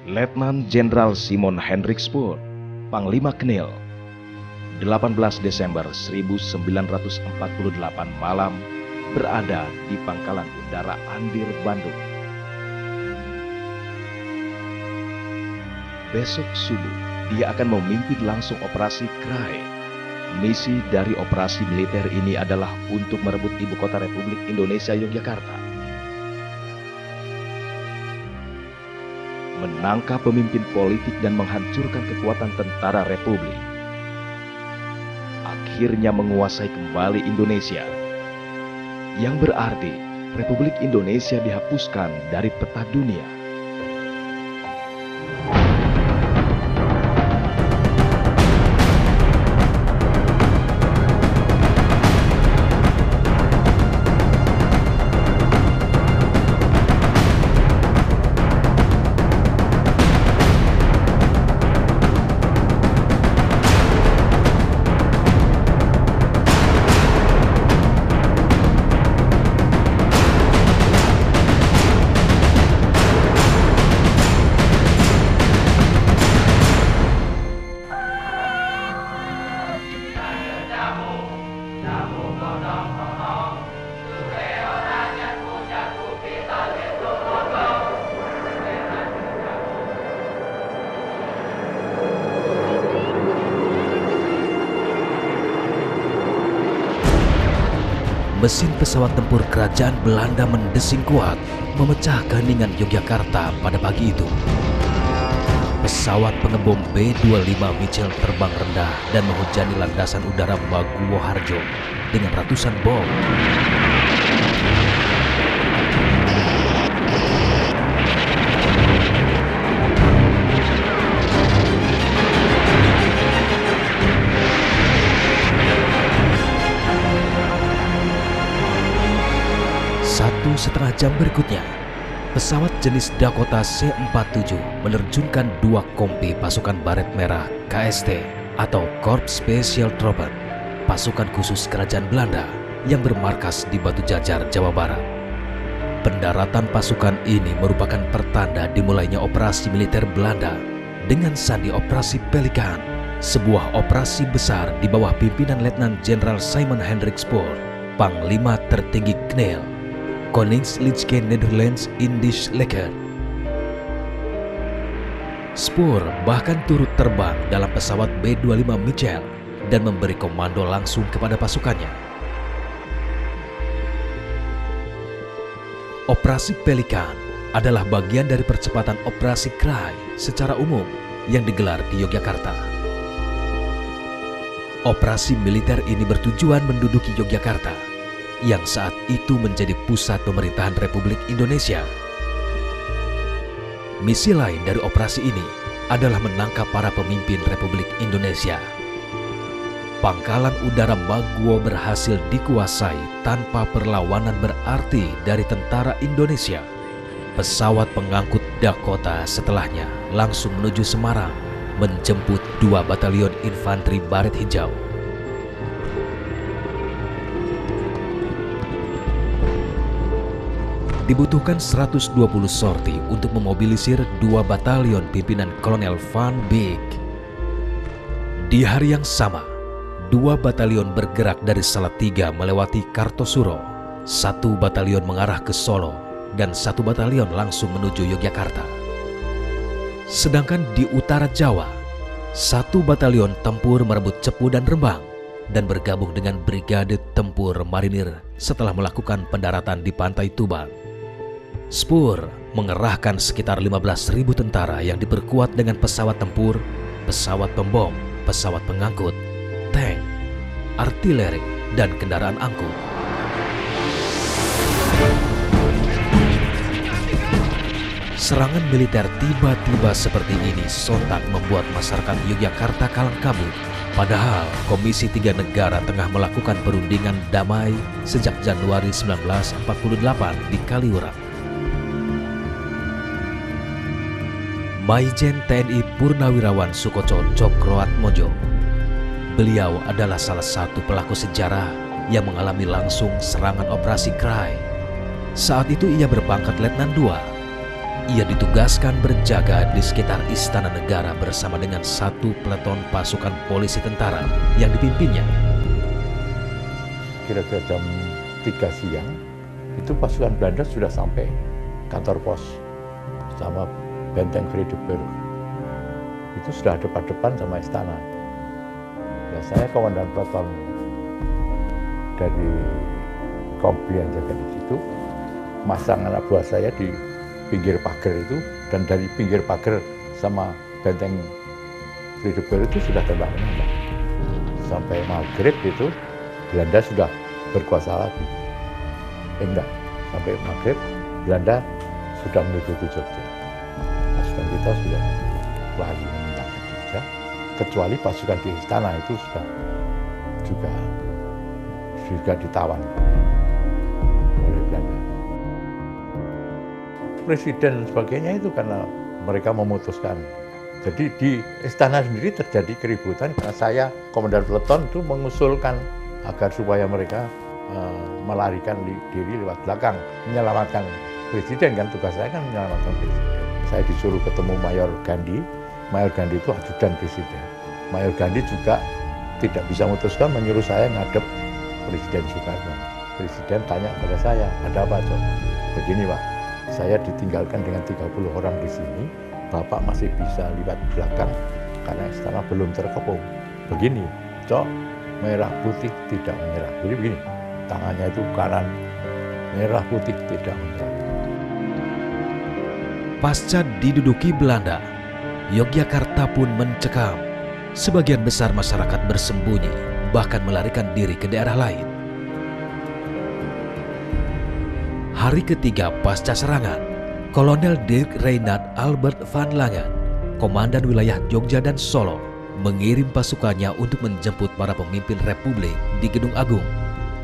Letnan Jenderal Simon Hendrik Spoor, Panglima Knil, 18 Desember 1948 malam, berada di Pangkalan Udara Andir, Bandung. Besok subuh, dia akan memimpin langsung operasi Krai. Misi dari operasi militer ini adalah untuk merebut ibu kota Republik Indonesia, Yogyakarta. Menangkap pemimpin politik dan menghancurkan kekuatan tentara Republik. Akhirnya menguasai kembali Indonesia. Yang berarti Republik Indonesia dihapuskan dari peta dunia. Mesin pesawat tempur kerajaan Belanda mendesing kuat, memecah keheningan Yogyakarta pada pagi itu. Pesawat pengebom B-25 Mitchell terbang rendah dan menghujani landasan udara Maguwoharjo dengan ratusan bom. Setengah jam berikutnya, pesawat jenis Dakota C-47 menerjunkan 2 kompi pasukan baret merah KST atau Korps Special Trooper, pasukan khusus kerajaan Belanda yang bermarkas di Batu Jajar, Jawa Barat. Pendaratan pasukan ini merupakan pertanda dimulainya operasi militer Belanda dengan sandi Operasi Pelikan, sebuah operasi besar di bawah pimpinan Letnan Jenderal Simon Hendrik Spoor, Panglima tertinggi Knil, Koninklijke Nederlands Indisch Leger. Spoor bahkan turut terbang dalam pesawat B-25 Mitchell dan memberi komando langsung kepada pasukannya. Operasi Pelikan adalah bagian dari percepatan operasi Krai secara umum yang digelar di Yogyakarta. Operasi militer ini bertujuan menduduki Yogyakarta yang saat itu menjadi pusat pemerintahan Republik Indonesia. Misi lain dari operasi ini adalah menangkap para pemimpin Republik Indonesia. Pangkalan udara Maguwo berhasil dikuasai tanpa perlawanan berarti dari tentara Indonesia. Pesawat pengangkut Dakota setelahnya langsung menuju Semarang menjemput 2 batalion infanteri baret hijau. Dibutuhkan 120 sorti untuk memobilisir 2 batalion pimpinan Kolonel Van Beek. Di hari yang sama, 2 batalion bergerak dari Salatiga melewati Kartosuro, 1 batalion mengarah ke Solo, dan 1 batalion langsung menuju Yogyakarta. Sedangkan di utara Jawa, 1 batalion tempur merebut Cepu dan Rembang dan bergabung dengan Brigade Tempur Marinir setelah melakukan pendaratan di Pantai Tuban. Spoor mengerahkan sekitar 15.000 tentara yang diperkuat dengan pesawat tempur, pesawat pembom, pesawat pengangkut, tank, artileri, dan kendaraan angkut. Serangan militer tiba-tiba seperti ini sontak membuat masyarakat Yogyakarta kalang kabut. Padahal Komisi 3 Negara tengah melakukan perundingan damai sejak Januari 1948 di Kaliurang. Maijen TNI Purnawirawan Sukoco Cokroatmojo. Beliau adalah salah satu pelaku sejarah yang mengalami langsung serangan operasi Krai. Saat itu ia berpangkat Letnan II. Ia ditugaskan berjaga di sekitar Istana Negara bersama dengan satu peleton pasukan polisi tentara yang dipimpinnya. Kira-kira jam 3 siang, itu pasukan Belanda sudah sampai kantor pos sama benteng Vredeburg. Itu sudah depan-depan sama istana. Ya, saya komandan peleton dari kompli yang jaga di situ, masang anak buah saya di pinggir pagar itu, dan dari pinggir pagar sama benteng Vredeburg itu sudah terbang-terbang. Sampai maghrib itu Belanda sudah berkuasa lagi. Enggak, sampai maghrib Belanda sudah menuju Jogja. Pasukan kita sudah lari meninggalkan Jogja, kecuali pasukan di istana itu sudah juga ditawan oleh Belanda. Presiden dan sebagainya itu karena mereka memutuskan. Jadi di istana sendiri terjadi keributan karena saya, komandan peleton itu mengusulkan agar supaya mereka melarikan diri lewat belakang, menyelamatkan presiden, kan tugas saya kan menyelamatkan presiden. Saya disuruh ketemu Mayor Gandhi. Mayor Gandhi itu ajudan presiden. Mayor Gandhi juga tidak bisa memutuskan, menyuruh saya ngadep Presiden Soekarno. Presiden tanya kepada saya, ada apa, Cok? Begini, Pak, saya ditinggalkan dengan 30 orang di sini, Bapak masih bisa lihat belakang karena istana belum terkepung. Begini, Cok, merah putih tidak menyerah. Jadi begini, tangannya itu kanan, merah putih tidak menyerah. Pasca diduduki Belanda, Yogyakarta pun mencekam. Sebagian besar masyarakat bersembunyi, bahkan melarikan diri ke daerah lain. Hari ketiga pasca serangan, Kolonel Dirk Reinhard Albert van Langen, komandan wilayah Jogja dan Solo, mengirim pasukannya untuk menjemput para pemimpin Republik di Gedung Agung,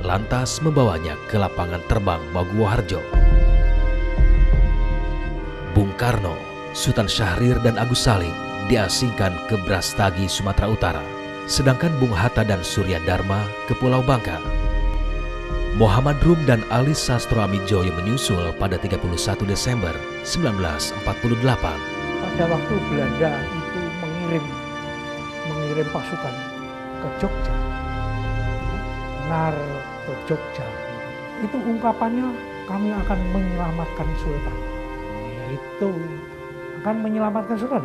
lantas membawanya ke lapangan terbang Baguoharjo. Bung Karno, Sultan Syahrir dan Agus Salim diasingkan ke Brastagi, Sumatera Utara, sedangkan Bung Hatta dan Surya Dharma ke Pulau Bangka. Muhammad Rum dan Ali Sastro Amijoyo menyusul pada 31 Desember 1948. Pada waktu Belanda itu mengirim pasukan ke Jogja, ke Jogja, itu ungkapannya kami akan menyelamatkan Sultan. Yaitu akan menyelamatkan Sultan.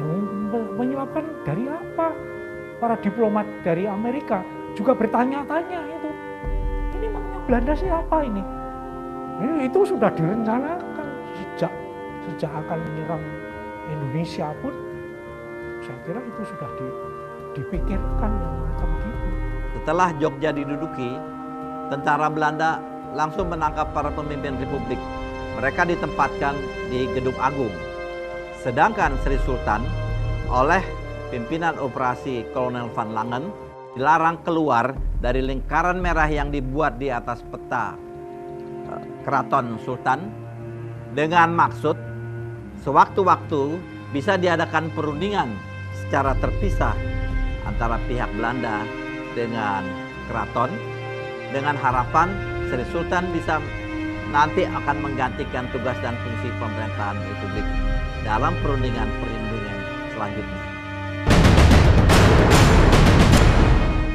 Menyelamatkan dari apa? Para diplomat dari Amerika juga bertanya-tanya itu. Ini memangnya Belanda siapa ini? Itu sudah direncanakan sejak akan menyerang Indonesia pun. Saya kira itu sudah dipikirkan macam gitu. Setelah Jogja diduduki, tentara Belanda langsung menangkap para pemimpin Republik. Mereka ditempatkan di Gedung Agung. Sedangkan Sri Sultan oleh pimpinan operasi Kolonel van Langen dilarang keluar dari lingkaran merah yang dibuat di atas peta Keraton Sultan dengan maksud sewaktu-waktu bisa diadakan perundingan secara terpisah antara pihak Belanda dengan keraton dengan harapan Sri Sultan bisa nanti akan menggantikan tugas dan fungsi pemerintahan Republik dalam perundingan perlindungan selanjutnya.